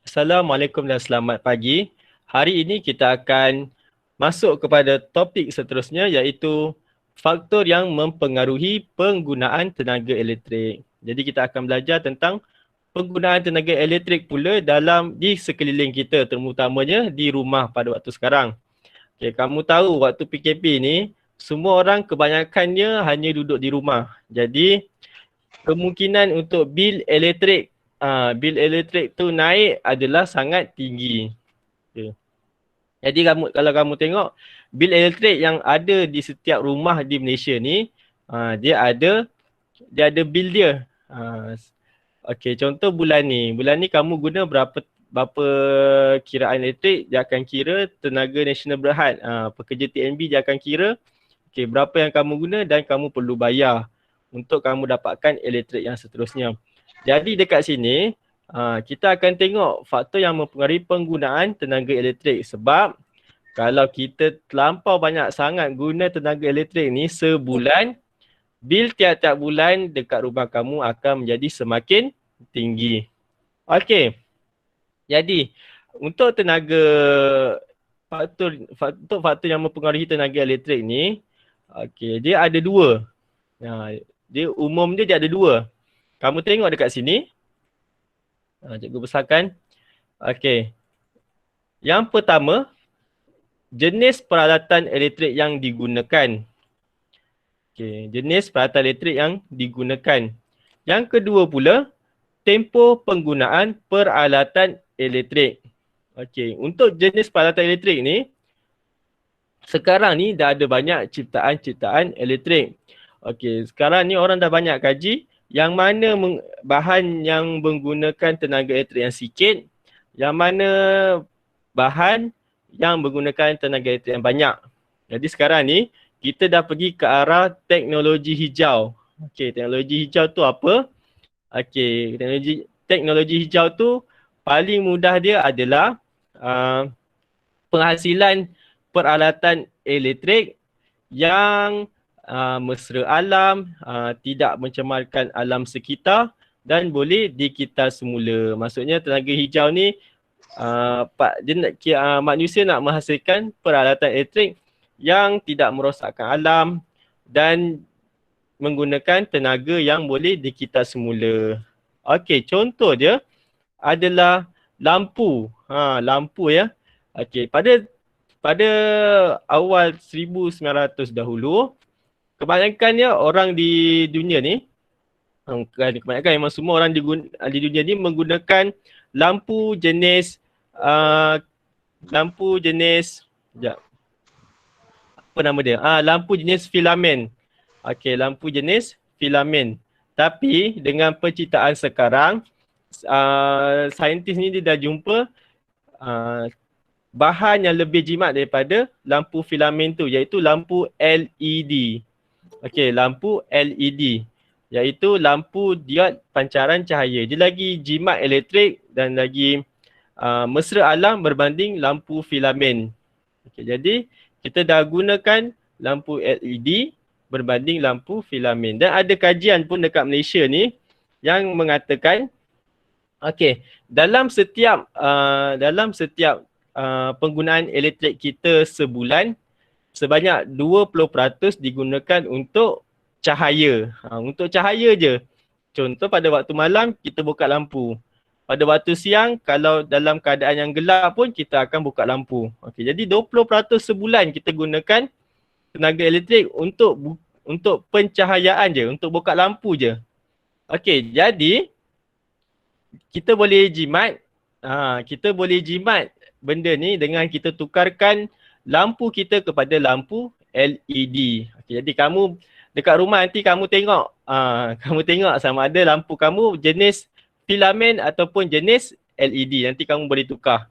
Assalamualaikum dan selamat pagi. Hari ini kita akan masuk kepada topik seterusnya iaitu faktor yang mempengaruhi penggunaan tenaga elektrik. Jadi kita akan belajar tentang penggunaan tenaga elektrik pula di sekeliling kita, terutamanya di rumah pada waktu sekarang. Okay, kamu tahu waktu PKP ni semua orang kebanyakannya hanya duduk di rumah. Jadi kemungkinan untuk bil elektrik tu naik adalah sangat tinggi. Okay. Jadi kalau kamu tengok bil elektrik yang ada di setiap rumah di Malaysia ni, dia ada bil dia. Okey, contoh bulan ni kamu guna berapa kiraan elektrik, dia akan kira Tenaga Nasional Berhad. Pekerja TNB dia akan kira berapa yang kamu guna dan kamu perlu bayar untuk kamu dapatkan elektrik yang seterusnya. Jadi dekat sini kita akan tengok faktor yang mempengaruhi penggunaan tenaga elektrik, sebab kalau kita terlampau banyak sangat guna tenaga elektrik ni sebulan, bil tiap-tiap bulan dekat rumah kamu akan menjadi semakin tinggi. Okey. Jadi untuk faktor yang mempengaruhi tenaga elektrik ni, dia ada dua. Dia ada dua. Kamu tengok dekat sini. Cikgu besarkan. Okey. Yang pertama, jenis peralatan elektrik yang digunakan. Okey, jenis peralatan elektrik yang digunakan. Yang kedua pula, tempoh penggunaan peralatan elektrik. Okey, untuk jenis peralatan elektrik ni, sekarang ni dah ada banyak ciptaan elektrik. Okey, sekarang ni orang dah banyak kaji yang mana bahan yang menggunakan tenaga elektrik yang sikit, yang mana bahan yang menggunakan tenaga elektrik yang banyak. Jadi sekarang ni kita dah pergi ke arah teknologi hijau. Okey, teknologi hijau tu apa? Okey, teknologi hijau tu paling mudah dia adalah penghasilan peralatan elektrik yang mesra alam, tidak mencemarkan alam sekitar dan boleh dikita semula. Maksudnya tenaga hijau ni manusia nak menghasilkan peralatan elektrik yang tidak merosakkan alam dan menggunakan tenaga yang boleh dikita semula. Okey, contoh dia adalah lampu. Lampu ya. Okey, pada awal 1900 dahulu, kebanyakannya orang di dunia ni, kebanyakan memang semua orang di dunia ni menggunakan lampu jenis apa nama dia? Lampu jenis filamen. Okey, lampu jenis filamen. Tapi dengan penciptaan sekarang, saintis ni dia dah jumpa bahan yang lebih jimat daripada lampu filamen tu, iaitu lampu LED. Okey, lampu LED iaitu lampu diod pancaran cahaya. Dia lagi jimat elektrik dan lagi mesra alam berbanding lampu filamen. Okey, jadi kita dah gunakan lampu LED berbanding lampu filamen. Dan ada kajian pun dekat Malaysia ni yang mengatakan dalam setiap penggunaan elektrik kita sebulan, sebanyak 20% digunakan untuk cahaya. Untuk cahaya je. Contoh pada waktu malam kita buka lampu. Pada waktu siang kalau dalam keadaan yang gelap pun kita akan buka lampu. Okey, jadi 20% sebulan kita gunakan tenaga elektrik untuk pencahayaan je, untuk buka lampu je. Okey, jadi kita boleh jimat benda ni dengan kita tukarkan lampu kita kepada lampu LED. Okey, jadi kamu dekat rumah nanti kamu tengok sama ada lampu kamu jenis filamen ataupun jenis LED. Nanti kamu boleh tukar.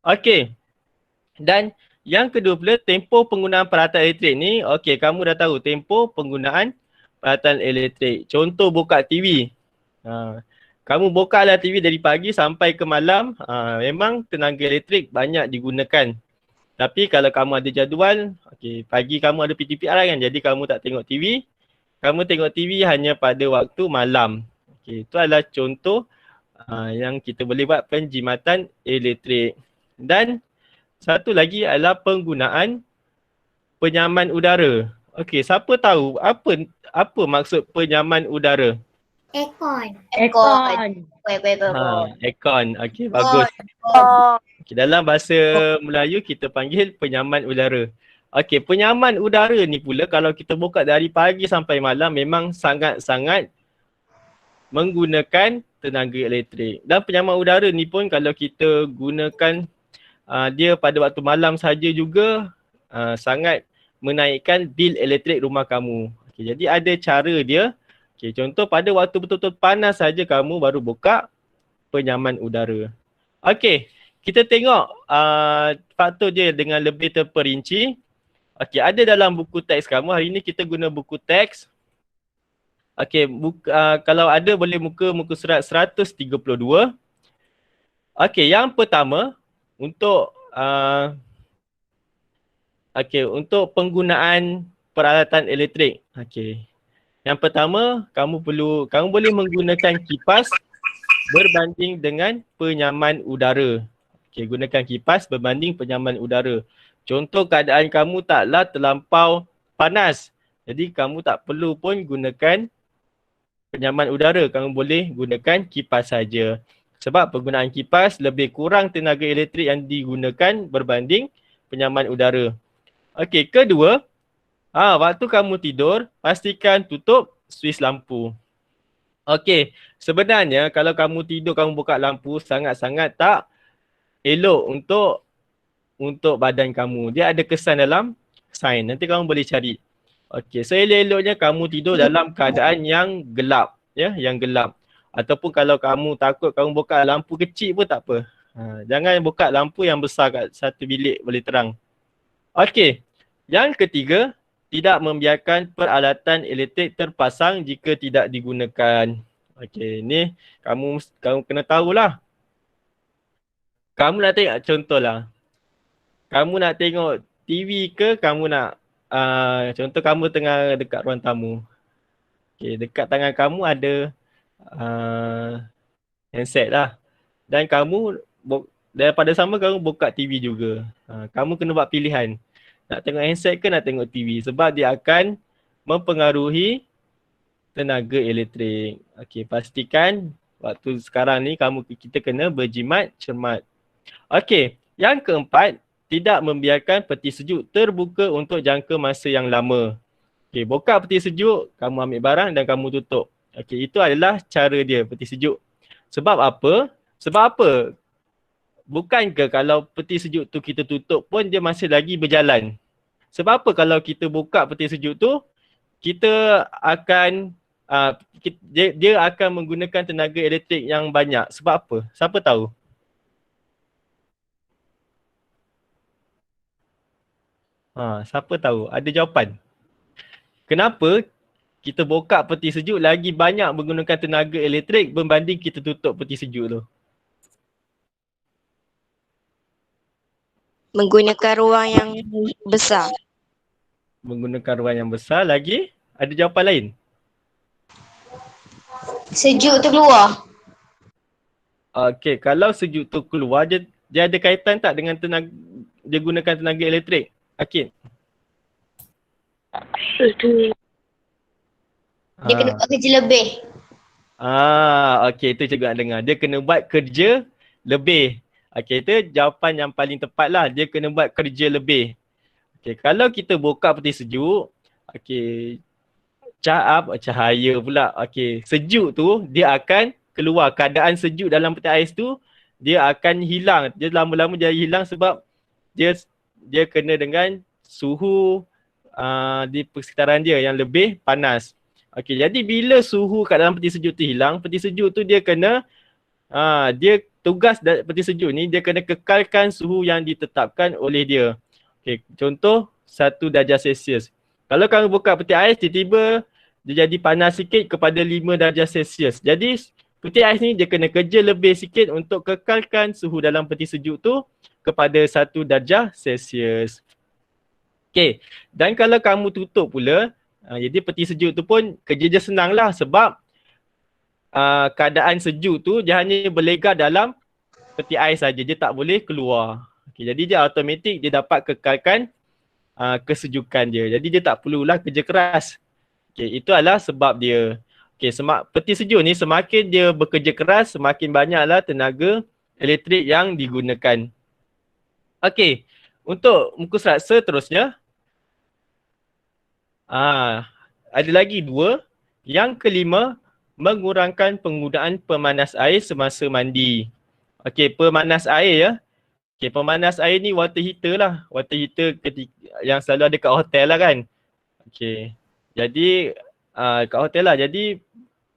Okey. Dan yang kedua pula, tempoh penggunaan peralatan elektrik ni, kamu dah tahu tempoh penggunaan peralatan elektrik. Contoh buka TV. Kamu bukalah TV dari pagi sampai ke malam, memang tenaga elektrik banyak digunakan. Tapi kalau kamu ada jadual, pagi kamu ada PTPR kan, jadi kamu tak tengok TV. Kamu tengok TV hanya pada waktu malam. Itu adalah contoh Yang kita boleh buat penjimatan elektrik. Dan satu lagi adalah penggunaan penyaman udara. Okey, siapa tahu apa maksud penyaman udara? Aircon. Aircon. Aircon. Okey, bagus. Okay, dalam bahasa Melayu kita panggil penyaman udara. Okey, penyaman udara ni pula kalau kita buka dari pagi sampai malam memang sangat-sangat menggunakan tenaga elektrik. Dan penyaman udara ni pun kalau kita gunakan dia pada waktu malam saja juga sangat menaikkan bil elektrik rumah kamu. Okay, jadi ada cara dia. Okay, contoh pada waktu betul-betul panas saja kamu baru buka penyaman udara. Okey, kita tengok faktor dia dengan lebih terperinci. Okey, ada dalam buku teks kamu. Hari ini kita guna buku teks. Okey, kalau ada boleh muka surat 132. Okey, yang pertama untuk untuk penggunaan peralatan elektrik. Okey. Yang pertama, kamu boleh menggunakan kipas berbanding dengan penyaman udara. Okey, gunakan kipas berbanding penyaman udara. Contoh keadaan kamu taklah terlampau panas. Jadi kamu tak perlu pun gunakan penyaman udara, kamu boleh gunakan kipas saja. Sebab penggunaan kipas lebih kurang tenaga elektrik yang digunakan berbanding penyaman udara. Okey, kedua, waktu kamu tidur, pastikan tutup suis lampu. Okey, sebenarnya kalau kamu tidur kamu buka lampu sangat-sangat tak elok untuk badan kamu. Dia ada kesan dalam sains. Nanti kamu boleh cari. Okey, so elok-eloknya kamu tidur dalam keadaan yang gelap, ya, yang gelap. Ataupun kalau kamu takut kamu buka lampu kecil pun tak apa. Jangan buka lampu yang besar kat satu bilik boleh terang. Okey, yang ketiga, tidak membiarkan peralatan elektrik terpasang jika tidak digunakan. Okey, ni kamu kena tahulah. Kamu nak tengok contohlah. Kamu nak tengok TV ke kamu nak contoh kamu tengah dekat ruang tamu. Okey, dekat tangan kamu ada handset lah. Dan daripada sama kamu buka TV juga. Kamu kena buat pilihan. Nak tengok handset ke nak tengok TV. Sebab dia akan mempengaruhi tenaga elektrik. Okey, pastikan waktu sekarang ni kita kena berjimat cermat. Okey, yang keempat, tidak membiarkan peti sejuk terbuka untuk jangka masa yang lama. Okey, buka peti sejuk, kamu ambil barang dan kamu tutup. Okey, itu adalah cara dia, peti sejuk. Sebab apa? Bukankah kalau peti sejuk tu kita tutup pun dia masih lagi berjalan? Sebab apa kalau kita buka peti sejuk tu, kita akan dia akan menggunakan tenaga elektrik yang banyak. Sebab apa? Siapa tahu? Siapa tahu? Ada jawapan? Kenapa kita buka peti sejuk lagi banyak menggunakan tenaga elektrik berbanding kita tutup peti sejuk tu? Menggunakan ruang yang besar. Menggunakan ruang yang besar lagi? Ada jawapan lain? Sejuk tu keluar. Okey, kalau sejuk tu keluar, dia ada kaitan tak dengan dia gunakan tenaga elektrik? Akid? Dia kena buat kerja lebih. Okey, itu juga nak dengar. Dia kena buat kerja lebih. Okey, itu jawapan yang paling tepat lah. Dia kena buat kerja lebih. Okey, kalau kita buka peti sejuk, okey, cahaya pula. Okey, sejuk tu dia akan keluar. Keadaan sejuk dalam peti ais tu dia akan hilang. Dia lama-lama dia hilang sebab dia kena dengan suhu di persekitaran dia yang lebih panas. Okey, jadi bila suhu kat dalam peti sejuk tu hilang, peti sejuk tu dia kena tugas peti sejuk ni dia kena kekalkan suhu yang ditetapkan oleh dia. Okey, contoh 1 darjah Celsius. Kalau kamu buka peti ais tiba-tiba dia jadi panas sikit kepada 5 darjah Celsius. Jadi peti ais ni dia kena kerja lebih sikit untuk kekalkan suhu dalam peti sejuk tu kepada 1 darjah Celsius. Okey, dan kalau kamu tutup pula, jadi peti sejuk tu pun kerja dia senang lah sebab keadaan sejuk tu dia hanya berlegar dalam peti ais saja, dia tak boleh keluar. Okay, jadi dia automatik dia dapat kekalkan kesejukan dia. Jadi dia tak perlulah kerja keras. Okay, itu adalah sebab dia. Okay, peti sejuk ni semakin dia bekerja keras, semakin banyaklah tenaga elektrik yang digunakan. Okay, untuk muka surat seterusnya, ada lagi 2. Yang kelima, mengurangkan penggunaan pemanas air semasa mandi. Okey, pemanas air ya. Okey, pemanas air ni water heater lah. Water heater yang selalu ada kat hotel lah kan. Okey. Jadi kat hotel lah. Jadi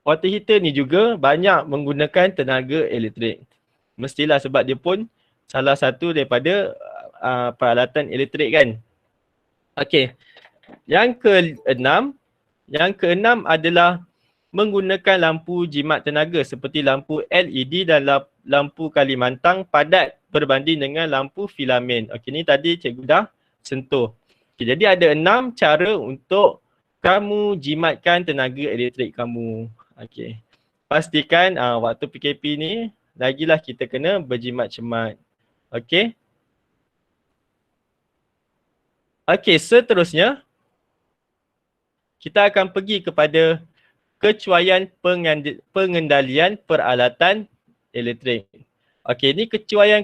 water heater ni juga banyak menggunakan tenaga elektrik. Mestilah sebab dia pun salah satu daripada peralatan elektrik kan. Okey. Yang keenam adalah menggunakan lampu jimat tenaga seperti lampu LED dan lampu Kalimantan padat berbanding dengan lampu filamen. Okey, ni tadi cikgu dah sentuh. Okey, jadi ada 6 cara untuk kamu jimatkan tenaga elektrik kamu. Okey. Pastikan waktu PKP ni lagilah kita kena berjimat cermat. Okey. Okey, seterusnya kita akan pergi kepada kecuaian pengendalian peralatan elektrik. Okey, ini kecuaian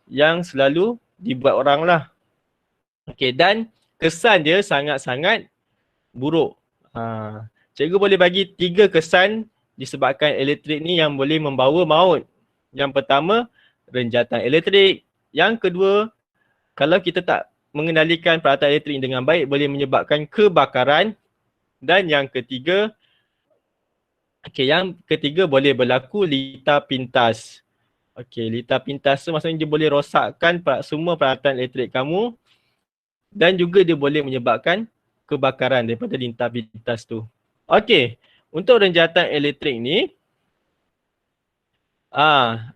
yang selalu dibuat orang lah. Okey, dan kesan dia sangat-sangat buruk. Cikgu boleh bagi 3 kesan disebabkan elektrik ni yang boleh membawa maut. Yang pertama, renjatan elektrik. Yang kedua, kalau kita tak mengendalikan peralatan elektrik dengan baik boleh menyebabkan kebakaran. Dan yang ketiga, boleh berlaku litar pintas. Okey, litar pintas tu maksudnya dia boleh rosakkan semua peralatan elektrik kamu dan juga dia boleh menyebabkan kebakaran daripada litar pintas tu. Okey, untuk renjatan elektrik ni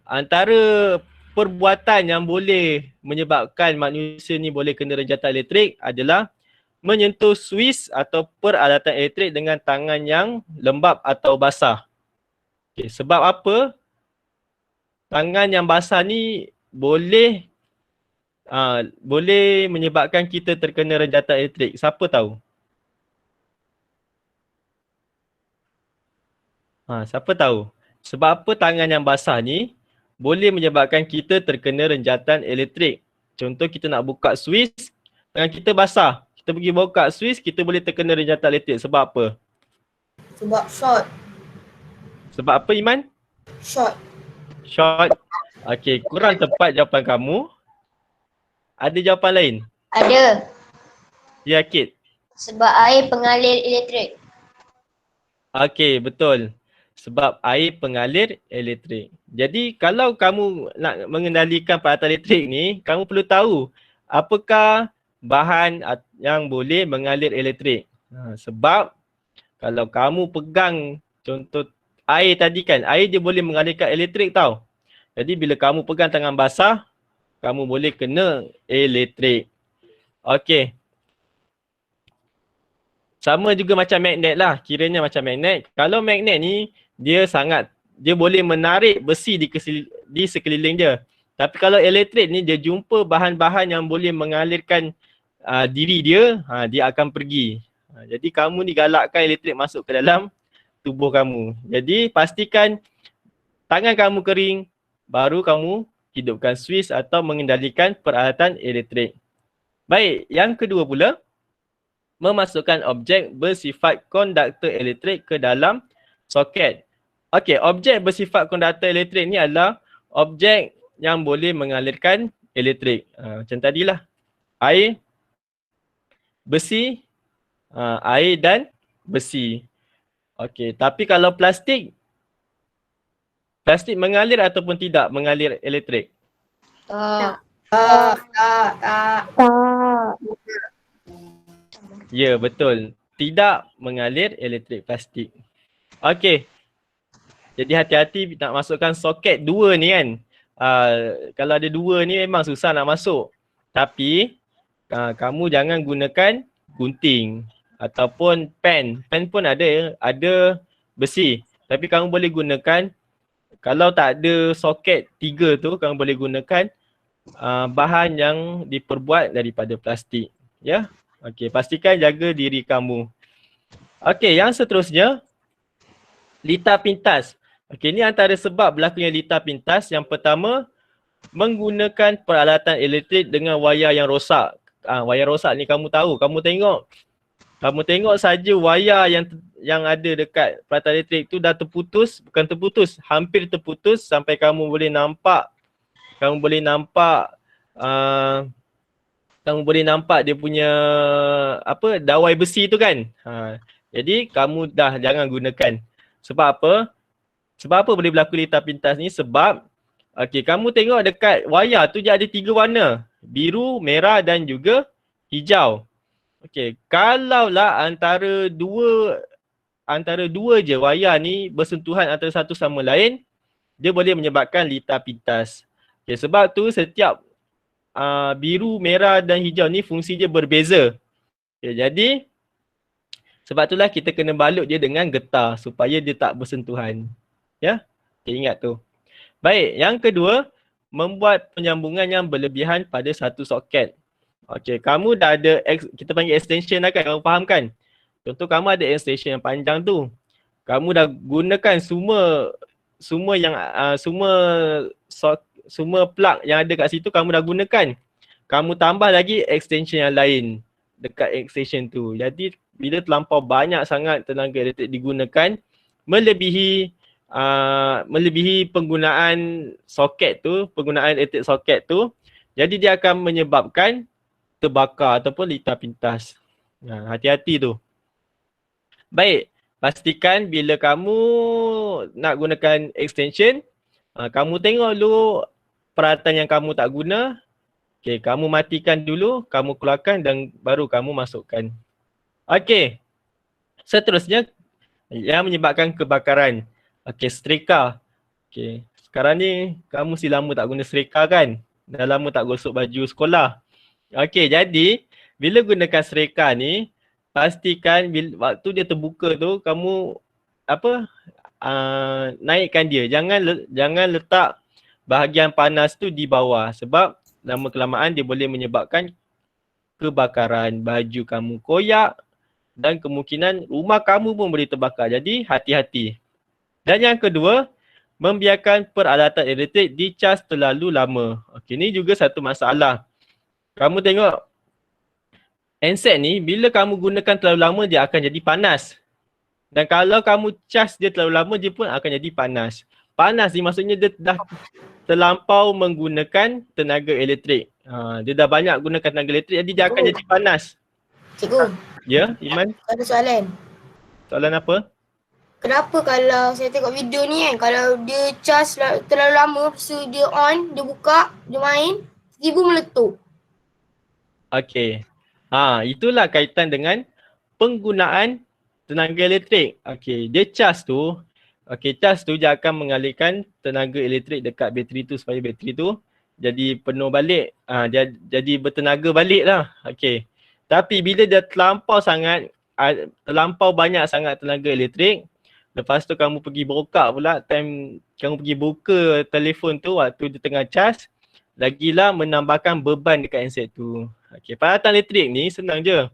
antara perbuatan yang boleh menyebabkan manusia ni boleh kena renjatan elektrik adalah menyentuh suis atau peralatan elektrik dengan tangan yang lembap atau basah. Okay, sebab apa? Tangan yang basah ni boleh menyebabkan kita terkena renjatan elektrik. Siapa tahu? Siapa tahu? Sebab apa tangan yang basah ni boleh menyebabkan kita terkena renjatan elektrik. Contoh kita nak buka suis, tangan kita basah. Kita pergi buka suis, kita boleh terkena renjatan elektrik. Sebab apa? Sebab short. Sebab apa Iman? Short. Short. Okey, kurang tepat jawapan kamu. Ada jawapan lain? Ada. Ya, Kit. Sebab air pengalir elektrik. Okey, betul. Sebab air pengalir elektrik. Jadi kalau kamu nak mengendalikan peralatan elektrik ni, kamu perlu tahu apakah bahan yang boleh mengalir elektrik. Sebab kalau kamu pegang contoh air tadi kan, air dia boleh mengalirkan elektrik tau. Jadi bila kamu pegang tangan basah, kamu boleh kena elektrik. Okey. Sama juga macam magnet lah, kiranya macam magnet. Kalau magnet ni dia boleh menarik besi di sekeliling dia. Tapi kalau elektrik ni dia jumpa bahan-bahan yang boleh mengalirkan diri dia, dia akan pergi. Jadi kamu ni galakkan elektrik masuk ke dalam tubuh kamu. Jadi pastikan tangan kamu kering, baru kamu hidupkan suis atau mengendalikan peralatan elektrik. Baik, yang kedua pula, memasukkan objek bersifat konduktor elektrik ke dalam soket. Okey, objek bersifat konduktor elektrik ni adalah objek yang boleh mengalirkan elektrik. Macam tadilah. Air, besi, air dan besi. Okey, tapi kalau plastik mengalir ataupun tidak mengalir elektrik? Tak. Ya, betul. Tidak mengalir elektrik plastik. Okey. Jadi hati-hati nak masukkan soket 2 ni kan. Kalau ada 2 ni memang susah nak masuk. Tapi kamu jangan gunakan gunting. ataupun pen. Pen pun ada besi. Tapi kamu boleh gunakan, kalau tak ada soket 3 tu, kamu boleh gunakan bahan yang diperbuat daripada plastik. Ya. Okey, pastikan jaga diri kamu. Okey, yang seterusnya, litar pintas. Okey, ni antara sebab berlakunya litar pintas. Yang pertama, menggunakan peralatan elektrik dengan wayar yang rosak. Wayar rosak ni kamu tahu, kamu tengok saja wayar yang ada dekat peralatan elektrik tu dah terputus, bukan terputus, hampir terputus sampai kamu boleh nampak dia punya dawai besi tu kan. Jadi kamu dah jangan gunakan. Sebab apa? Sebab apa boleh berlaku litar pintas ni? Sebab kamu tengok dekat wayar tu dia ada 3 warna. Biru, merah dan juga hijau. Kalaulah antara dua je wayar ni bersentuhan antara satu sama lain, dia boleh menyebabkan litar pintas. Sebab tu setiap biru, merah dan hijau ni fungsi dia berbeza. Jadi sebab itulah kita kena balut dia dengan getah supaya dia tak bersentuhan. Ya, ingat tu. Baik, yang kedua, membuat penyambungan yang berlebihan pada satu soket. Kamu dah ada, kita panggil extension lah kan, kamu faham kan? Contoh kamu ada extension yang panjang tu. Kamu dah gunakan semua plug yang ada kat situ kamu dah gunakan. Kamu tambah lagi extension yang lain dekat extension tu. Jadi bila terlampau banyak sangat tenaga elektrik digunakan, melebihi penggunaan soket tu, penggunaan elektrik soket tu, jadi dia akan menyebabkan terbakar ataupun litar pintas. Hati-hati tu. Baik, pastikan bila kamu nak gunakan extension, kamu tengok dulu peralatan yang kamu tak guna. Kamu matikan dulu, kamu keluarkan dan baru kamu masukkan. Seterusnya yang menyebabkan kebakaran. Setrika. Sekarang ni kamu mesti lama tak guna setrika kan? Dah lama tak gosok baju sekolah. Jadi bila gunakan setrika ni, pastikan waktu dia terbuka tu kamu naikkan dia. Jangan letak bahagian panas tu di bawah sebab lama kelamaan dia boleh menyebabkan kebakaran, baju kamu koyak dan kemungkinan rumah kamu pun boleh terbakar. Jadi hati-hati. Dan yang kedua, membiarkan peralatan elektrik dicas terlalu lama. Ni juga satu masalah. Kamu tengok handset ni, bila kamu gunakan terlalu lama dia akan jadi panas. Dan kalau kamu cas dia terlalu lama dia pun akan jadi panas. Panas ni maksudnya dia dah terlampau menggunakan tenaga elektrik. Dia dah banyak gunakan tenaga elektrik jadi dia akan jadi panas. Cikgu. Ya, Iman? Ada soalan. Soalan apa? Kenapa kalau saya tengok video ni kan, kalau dia charge terlalu lama, lepas tu dia on, dia buka, dia main, tiba meletup. Itulah kaitan dengan penggunaan tenaga elektrik. Dia cas tu dia akan mengalihkan tenaga elektrik dekat bateri tu supaya bateri tu jadi penuh balik. Jadi bertenaga balik lah. Tapi bila dia terlampau banyak sangat tenaga elektrik, lepas tu kamu pergi buka pula, time kamu pergi buka telefon tu waktu dia tengah cas, lagilah menambahkan beban dekat handset tu. Peralatan elektrik ni senang je.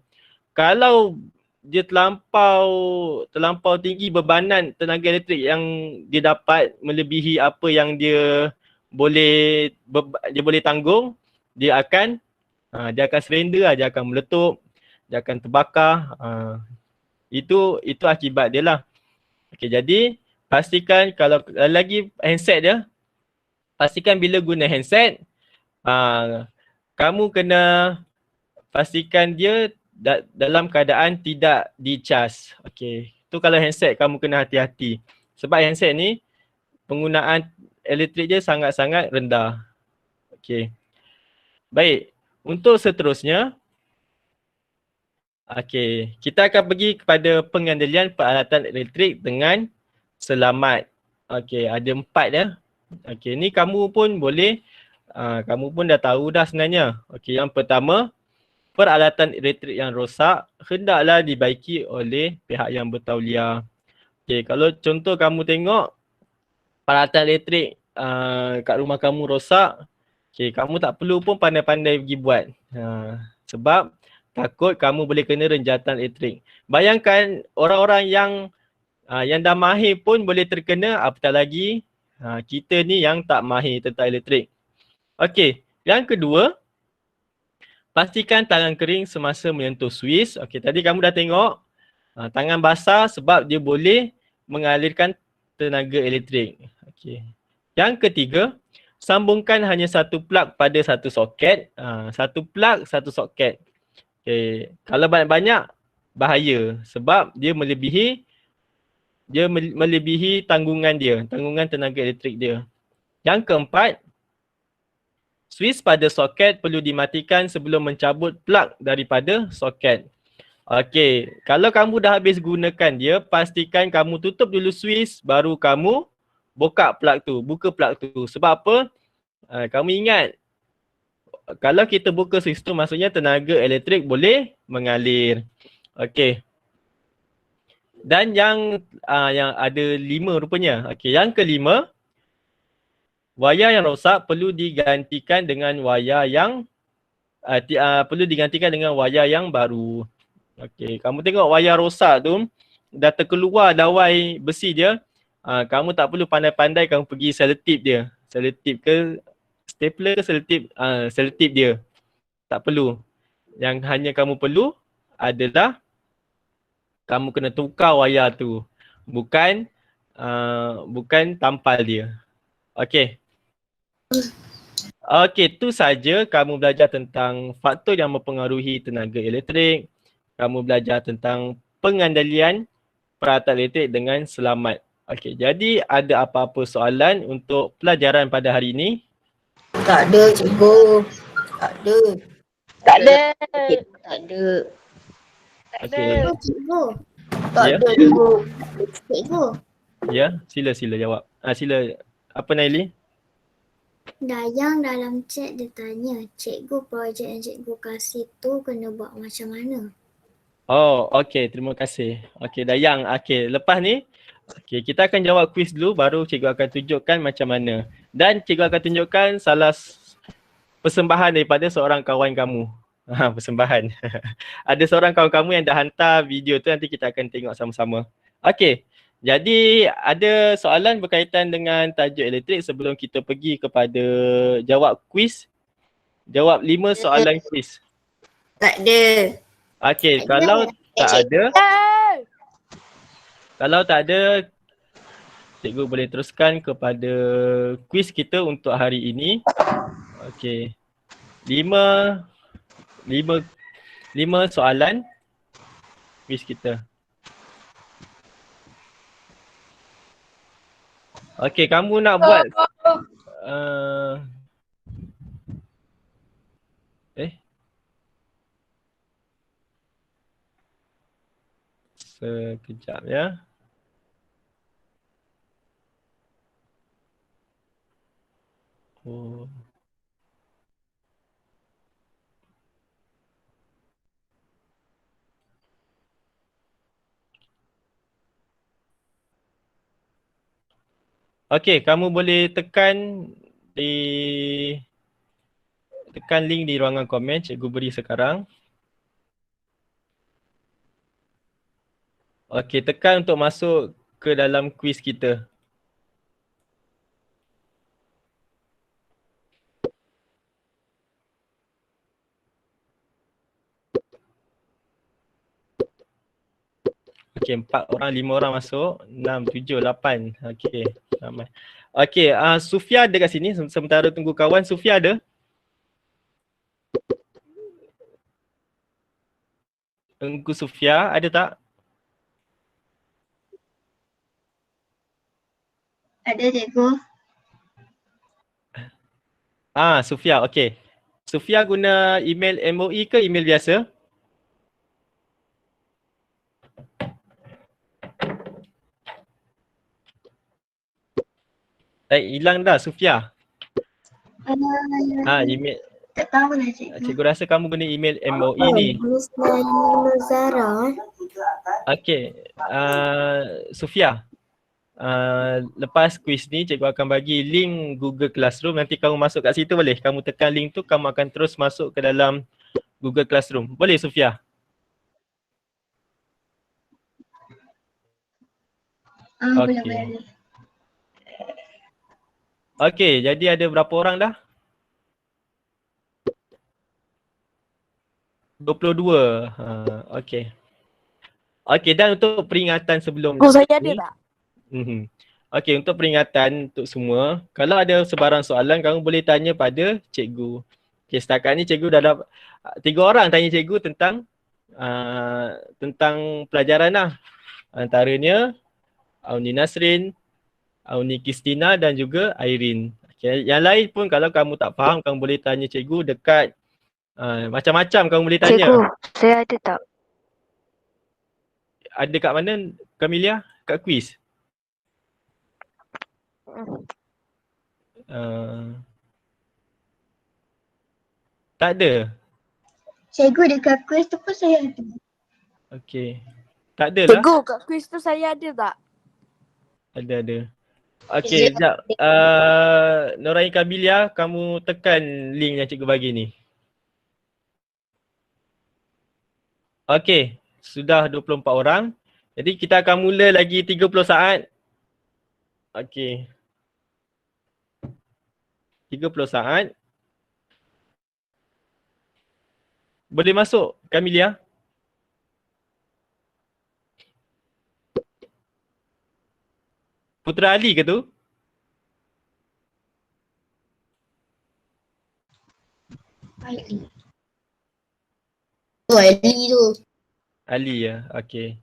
Kalau dia terlampau tinggi bebanan tenaga elektrik yang dia dapat melebihi apa yang dia boleh tanggung, dia akan surrender lah, dia akan meletup, dia akan terbakar. Itu akibat dia lah. Jadi pastikan kalau lagi handset dia, pastikan bila guna handset, kamu kena pastikan dia dalam keadaan tidak dicas. Itu kalau handset kamu kena hati-hati. Sebab handset ni penggunaan elektrik dia sangat-sangat rendah. Baik, untuk seterusnya, kita akan pergi kepada pengandalian peralatan elektrik dengan selamat. Ada 4 ya. Ni kamu pun boleh, kamu pun dah tahu dah sebenarnya. Yang pertama, peralatan elektrik yang rosak hendaklah dibaiki oleh pihak yang bertauliah. Okey, kalau contoh kamu tengok peralatan elektrik kat rumah kamu rosak, okey, kamu tak perlu pun pandai-pandai pergi buat. Sebab takut kamu boleh kena renjatan elektrik. Bayangkan orang-orang yang dah mahir pun boleh terkena, apatah lagi kita ni yang tak mahir tentang elektrik. Okey, yang kedua, pastikan tangan kering semasa menyentuh suis. Okey, tadi kamu dah tengok tangan basah sebab dia boleh mengalirkan tenaga elektrik. Okey. Yang ketiga, sambungkan hanya satu plug pada satu soket. Satu plug, satu soket. Okey, kalau banyak-banyak bahaya sebab dia melebihi tanggungan tenaga elektrik dia. Yang keempat, suis pada soket perlu dimatikan sebelum mencabut plug daripada soket. Okey, kalau kamu dah habis gunakan dia, pastikan kamu tutup dulu suis baru kamu buka plug tu. Sebab apa? Kamu ingat, kalau kita buka suis tu maksudnya tenaga elektrik boleh mengalir. Okey. Dan yang ada 5 rupanya. Okey, yang kelima, wayar yang rosak perlu digantikan dengan wayar yang baru. Okey, kamu tengok wayar rosak tu dah terkeluar dawai besi dia, kamu tak perlu pandai-pandai kamu pergi selotip dia. Selotip ke stapler ke selotip dia. Tak perlu. Yang hanya kamu perlu adalah kamu kena tukar wayar tu. Bukan tampal dia. Okey. Okey, tu saja kamu belajar tentang faktor yang mempengaruhi tenaga elektrik. Kamu belajar tentang pengandalian peralatan elektrik dengan selamat. Okey, jadi ada apa-apa soalan untuk pelajaran pada hari ini? Tak ada cikgu. Tak ada. Tak ada. Tak ada. Okey. Cikgu. Tak Ya. ada cikgu. Cikgu. Ya, sila jawab. Sila. Apa Naili? Dayang dalam chat dia tanya, cikgu projek yang cikgu kasih tu kena buat macam mana? Oh, okey. Terima kasih. Okey, Dayang. Okey, lepas ni kita akan jawab kuis dulu baru cikgu akan tunjukkan macam mana. Dan cikgu akan tunjukkan salah persembahan daripada seorang kawan kamu. Persembahan. Ada seorang kawan kamu yang dah hantar video tu, nanti kita akan tengok sama-sama. Okey. Jadi ada soalan berkaitan dengan tajuk elektrik sebelum kita pergi kepada jawab kuis. Jawab 5 soalan kuis. Tak ada. Okey, kalau tak ada, cikgu boleh teruskan kepada kuis kita untuk hari ini. Okey. 5 soalan kuis kita. Okey, kamu nak buat sekejap ya. Oh. Okey, kamu boleh tekan link di ruangan komen, cikgu beri sekarang. Okey, tekan untuk masuk ke dalam kuis kita. Okey, 4 orang, 5 orang masuk, 6, 7, 8. Okey, ramai. Okey, Sufia ada kat sini sementara tunggu kawan. Sufia ada? Tunggu Sufia, ada tak? Ada cikgu. Sufia, okey. Sufia guna email MOE ke email biasa? Hilang dah Sufia. Email Tak tahu lah cikgu. Cikgu rasa kamu guna email MOE ni. Miss Naila Zara. Okey, Sufia. Lepas kuis ni cikgu akan bagi link Google Classroom, nanti kamu masuk kat situ boleh? Kamu tekan link tu, kamu akan terus masuk ke dalam Google Classroom. Boleh Sufia? Boleh, Okey. boleh. Okey, jadi ada berapa orang dah? 22. Okey. Okey, dan untuk peringatan sebelum Oh, saya ada ni, tak? Okey, untuk peringatan untuk semua, kalau ada sebarang soalan kamu boleh tanya pada cikgu. Okey, setakat ni cikgu dah dapat 3 orang tanya cikgu tentang pelajaran lah. Antaranya Auni Nasrin, Auni Kristina dan juga Irene. Okay. Yang lain pun kalau kamu tak faham, kamu boleh tanya cikgu dekat macam-macam kamu boleh tanya. Cikgu, saya ada tak? Ada kat mana Camelia? Kat quiz? Tak ada? Cikgu dekat kuis tu pun saya ada. Okey. Tak ada lah. Cikgu, kat kuis tu saya ada tak? Ada. Okey, sekejap. Norain Camelia, kamu tekan link yang cikgu bagi ni. Okey, sudah 24 orang. Jadi kita akan mula lagi 30 saat. Okey. 30 saat. Boleh masuk Camelia? Putra Ali ke tu? Ali. Oh, Ali tu. Ali ya, okey.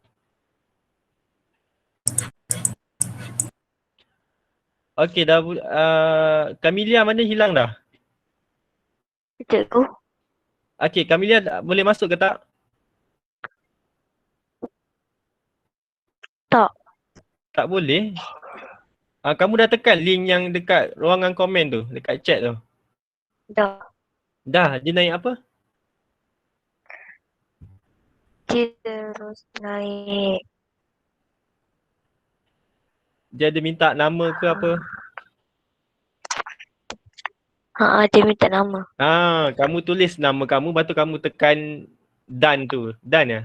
Okey, dah Camelia mana hilang dah? Cikgu. Okey, Camelia boleh masuk ke tak? Tak. Tak boleh. Kamu dah tekan link yang dekat ruangan komen tu, dekat chat tu. Dah. Dah, dia naik apa? Dia terus naik. Dia ada minta nama ke apa? Dia minta nama. Kamu tulis nama kamu, lepas tu kamu tekan done tu. Done ya?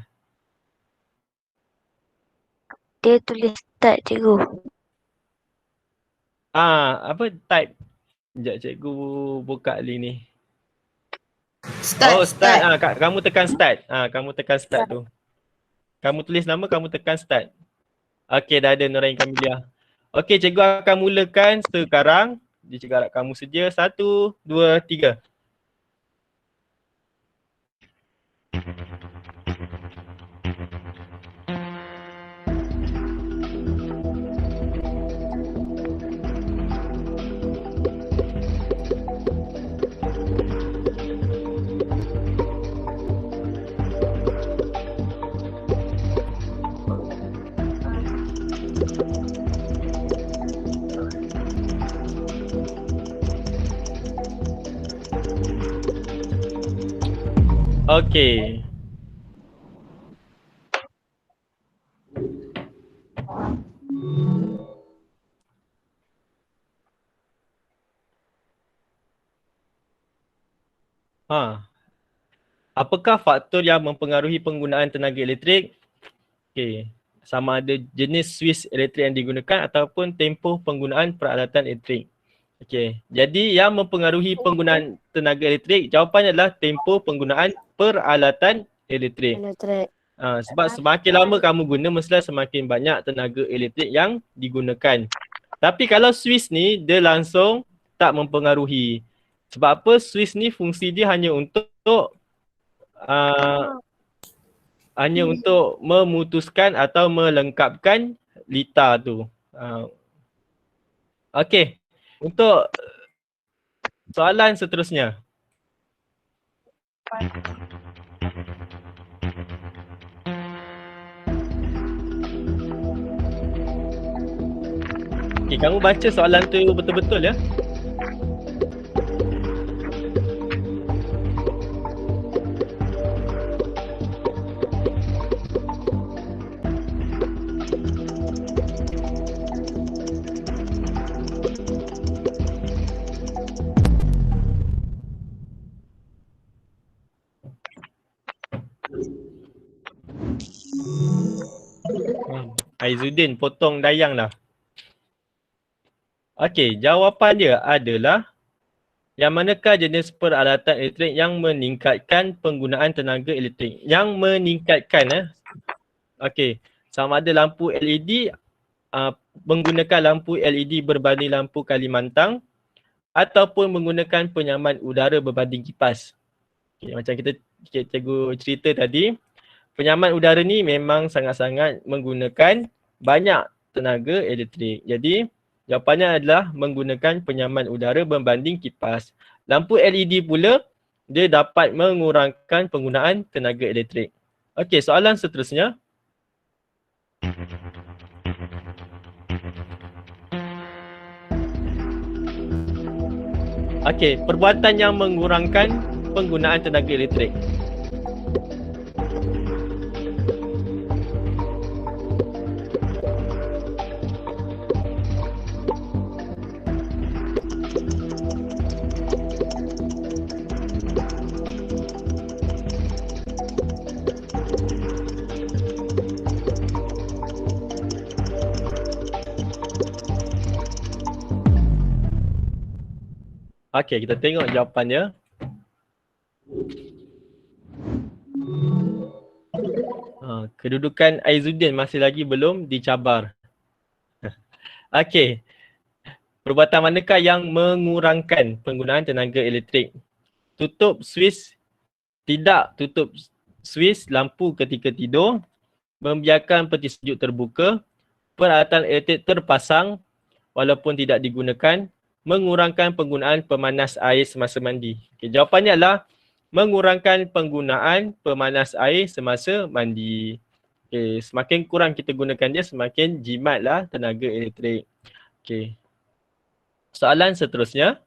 Dia tulis start cikgu. Apa type? Sekejap cikgu buka link ni. Start. Start. Kamu tekan start. Kamu tekan start tu. Kamu tulis nama, kamu tekan start. Okey, dah ada Norain Camelia. Okey, cikgu akan mulakan sekarang. Jadi cikgu harap kamu sedia. 1, 2, 3. Okey. Apakah faktor yang mempengaruhi penggunaan tenaga elektrik? Okey. Sama ada jenis suis elektrik yang digunakan ataupun tempoh penggunaan peralatan elektrik. Okey. Jadi yang mempengaruhi penggunaan tenaga elektrik, jawapannya adalah tempoh penggunaan peralatan elektrik. Sebab semakin lama kamu guna, mestilah semakin banyak tenaga elektrik yang digunakan. Tapi kalau suis ni, dia langsung tak mempengaruhi. Sebab apa? Suis ni fungsi dia hanya untuk memutuskan atau melengkapkan litar tu. Okey. Untuk soalan seterusnya. Okey, kamu baca soalan tu betul-betul ya. Aizuddin potong dayang dah. Okey, jawapan dia adalah yang manakah jenis peralatan elektrik yang meningkatkan penggunaan tenaga elektrik? Yang meningkatkan Okey, sama ada lampu LED menggunakan lampu LED berbanding lampu Kalimantan ataupun menggunakan penyaman udara berbanding kipas. Okay, macam cikgu cerita tadi, penyaman udara ni memang sangat-sangat menggunakan banyak tenaga elektrik. Jadi jawapannya adalah menggunakan penyaman udara berbanding kipas. Lampu LED pula dia dapat mengurangkan penggunaan tenaga elektrik. Okey, soalan seterusnya. Okey, perbuatan yang mengurangkan penggunaan tenaga elektrik. Okey, kita tengok jawapannya. Kedudukan Aizuddin masih lagi belum dicabar. Okey. Perbuatan manakah yang mengurangkan penggunaan tenaga elektrik? Tutup switch, tidak tutup switch lampu ketika tidur, membiarkan peti sejuk terbuka, peralatan elektrik terpasang walaupun tidak digunakan, mengurangkan penggunaan pemanas air semasa mandi. Okay, jawapannya adalah mengurangkan penggunaan pemanas air semasa mandi. Okay, semakin kurang kita gunakan dia, semakin jimatlah tenaga elektrik. Okay. Soalan seterusnya.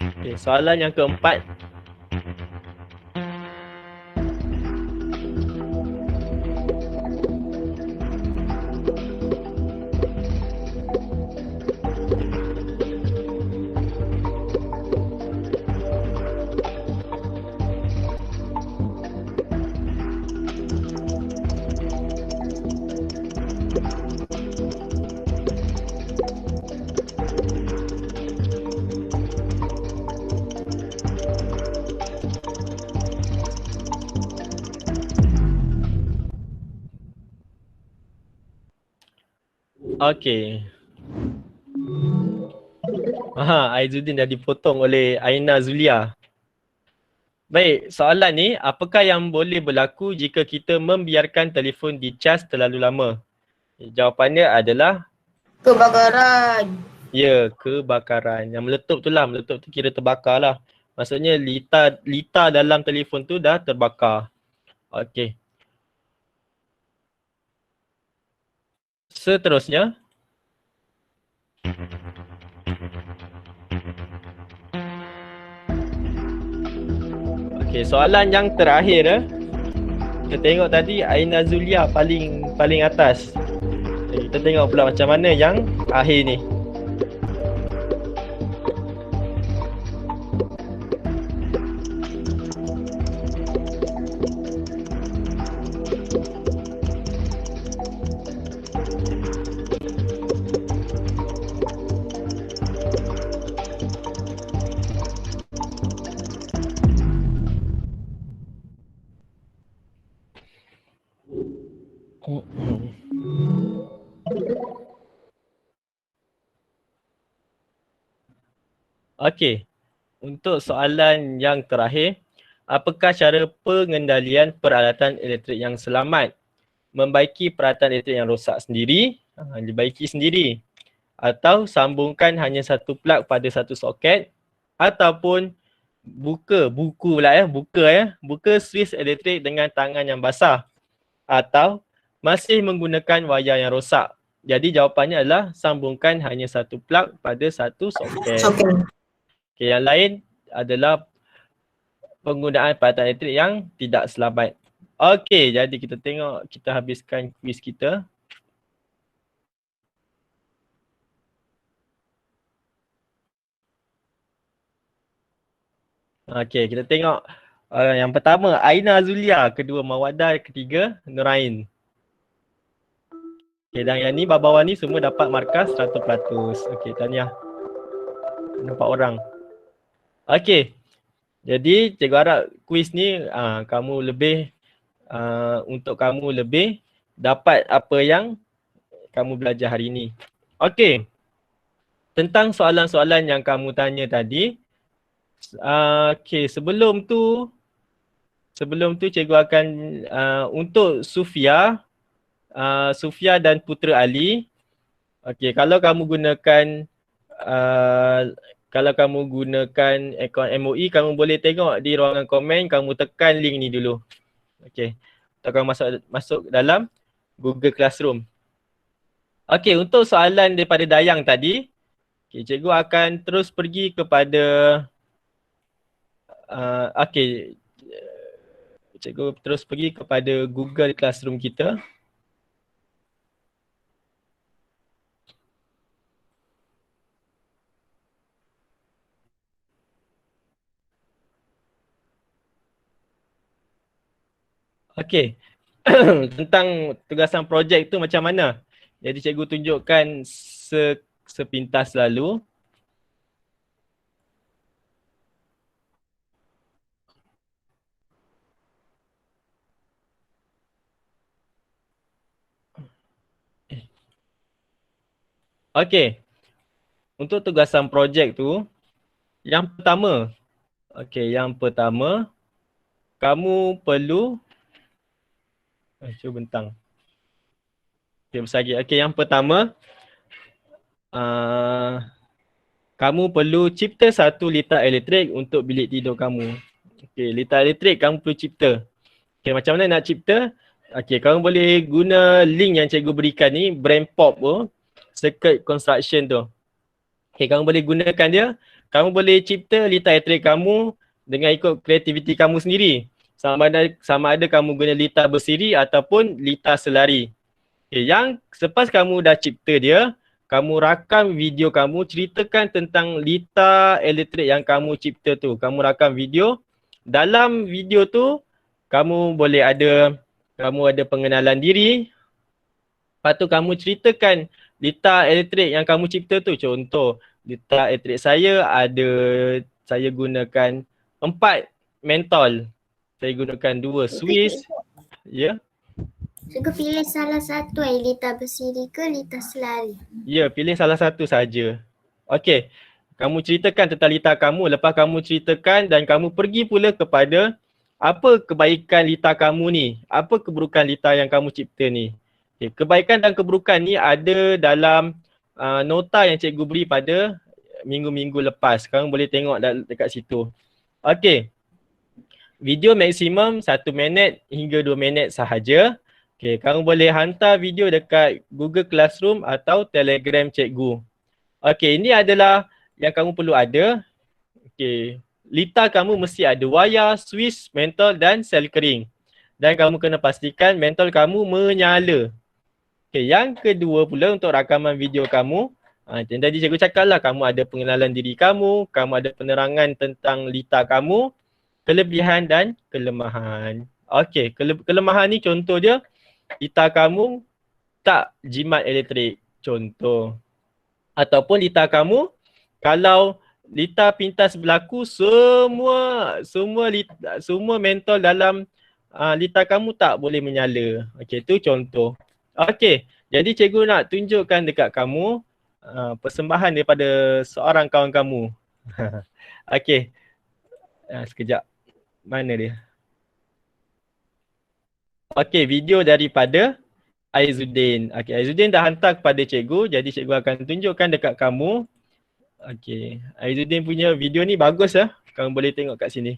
Okay, soalan yang keempat. Okey. Aizuddin dah dipotong oleh Aina Zulia. Baik, soalan ni, apakah yang boleh berlaku jika kita membiarkan telefon dicas terlalu lama? Jawapannya adalah Kebakaran. ya, kebakaran. Yang meletup tu lah, meletup tu kira terbakar lah. Maksudnya lita dalam telefon tu dah terbakar. Okey. Seterusnya. Okey, soalan yang terakhir kita tengok tadi Aina Zulia paling atas. Kita tengok pula macam mana yang akhir ni. Okey, untuk soalan yang terakhir, apakah cara pengendalian peralatan elektrik yang selamat? Membaiki peralatan elektrik yang rosak sendiri, dibaiki sendiri, atau sambungkan hanya satu plug pada satu soket, ataupun buka switch elektrik dengan tangan yang basah, atau masih menggunakan wayar yang rosak. Jadi jawapannya adalah sambungkan hanya satu plug pada satu soket. Okay, yang lain adalah penggunaan peralatan elektrik yang tidak selamat. Okey, jadi kita tengok, kita habiskan kuis kita. Okey, kita tengok Yang pertama Aina Azulia, kedua Mawadah, ketiga Nurain. Okay, dan yang ni bawah ni semua dapat markah 100%. Okay, tahniah. Nampak orang. Okay, jadi cikgu harap kuis ni kamu lebih untuk kamu lebih dapat apa yang kamu belajar hari ni. Okay, tentang soalan-soalan yang kamu tanya tadi. Okay, sebelum tu cikgu akan untuk Sufia dan Putra Ali. Okey, kalau kamu gunakan akaun MOE, kamu boleh tengok di ruangan komen, kamu tekan link ni dulu. Okey. Atau kamu masuk dalam Google Classroom. Okey, untuk soalan daripada Dayang tadi, cikgu akan terus pergi kepada cikgu terus pergi kepada Google Classroom kita. Okey. Tentang tugasan projek tu macam mana? Jadi cikgu tunjukkan sepintas lalu. Okey. Untuk tugasan projek tu, yang pertama, kamu perlu cuba bentang. Okey, bersagi. Okey, yang pertama, kamu perlu cipta satu litar elektrik untuk bilik tidur kamu. Okey, litar elektrik kamu perlu cipta. Okey, macam mana nak cipta? Okey, kamu boleh guna link yang cikgu berikan ni, Brainpop tu, circuit construction tu. Okey, kamu boleh gunakan dia. Kamu boleh cipta litar elektrik kamu dengan ikut kreativiti kamu sendiri. Sama ada kamu guna litar bersiri ataupun litar selari. Okay, yang selepas kamu dah cipta dia, kamu rakam video kamu, ceritakan tentang litar elektrik yang kamu cipta tu. Kamu rakam video. Dalam video tu, kamu ada pengenalan diri. Lepas tu kamu ceritakan litar elektrik yang kamu cipta tu. Contoh, litar elektrik saya gunakan 4 mentol. Saya gunakan 2 Swiss. Ya. Cikgu pilih salah satu litar bersiri ke litar selari? Ya, pilih salah satu saja. Okey. Kamu ceritakan tentang litar kamu. Lepas kamu ceritakan dan kamu pergi pula kepada apa kebaikan litar kamu ni. Apa keburukan litar yang kamu cipta ni. Okay. Kebaikan dan keburukan ni ada dalam nota yang cikgu beri pada minggu-minggu lepas. Kamu boleh tengok dekat situ. Okey. Video maksimum 1 minit hingga 2 minit sahaja. Okey, kamu boleh hantar video dekat Google Classroom atau Telegram cikgu. Okey, ini adalah yang kamu perlu ada. Okey, litar kamu mesti ada wayar, Swiss, mentol dan sel kering. Dan kamu kena pastikan mentol kamu menyala. Okey, yang kedua pula untuk rakaman video kamu, tadi cikgu cakap lah, kamu ada pengenalan diri kamu ada penerangan tentang litar kamu, kelebihan dan kelemahan. Okey, kelemahan ni contoh dia, litar kamu tak jimat elektrik, contoh. Ataupun litar kamu, kalau litar pintas berlaku, semua mentol dalam litar kamu tak boleh menyala. Okey, tu contoh. Okey, jadi cikgu nak tunjukkan dekat kamu persembahan daripada seorang kawan kamu. Okey, sekejap. Mana dia? Okey, video daripada Aizuddin. Okey, Aizuddin dah hantar kepada cikgu, jadi cikgu akan tunjukkan dekat kamu. Okey, Aizuddin punya video ni bagus lah. Kamu boleh tengok kat sini.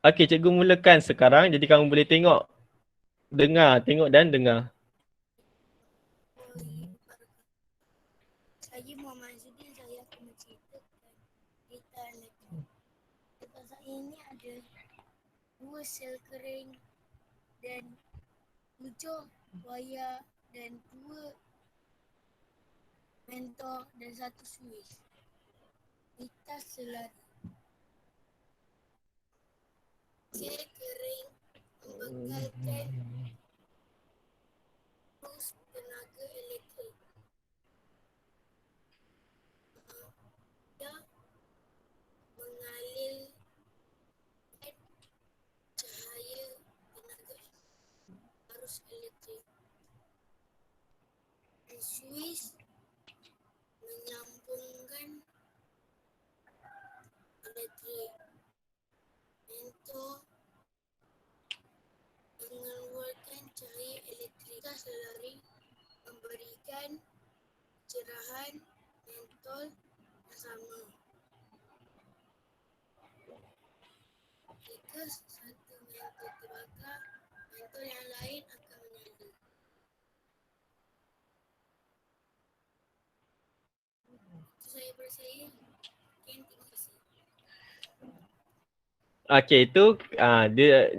Okey, cikgu mulakan sekarang. Jadi kamu boleh tengok tengok dan dengar. Saya Muhammad Azudin, saya akan menceritakan litar elektrik. Litar saya ini ada 2 sel kering dan 7 wayar dan 2 mentor dan satu Swiss. Kita selari. Sel kering membekalkan arus tenaga elektrik. Dia mengalirkan cahaya tenaga arus elektrik. Dan Swiss menyambungkan elektrik. Mentor mengeluarkan cahaya elektrik. Kita selari memberikan cerahan mentol yang sama. Jika satu mentol terbakar, mentol yang lain akan menyala. Itu saya bersaya. Terima kasih. Okey, itu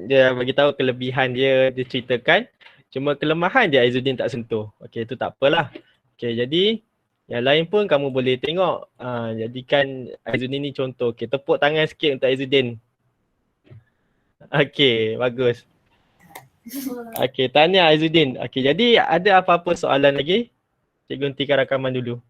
dia bagi tahu kelebihan dia ceritakan. Cuma kelemahan dia Aizuddin tak sentuh. Okey, itu tak apalah. Okey, jadi yang lain pun kamu boleh tengok. Jadikan Aizuddin ni contoh. Okey, tepuk tangan sikit untuk Aizuddin. Okey, bagus. Okey, tahniah Aizuddin. Okey, jadi ada apa-apa soalan lagi? Cikgu hentikan rakaman dulu.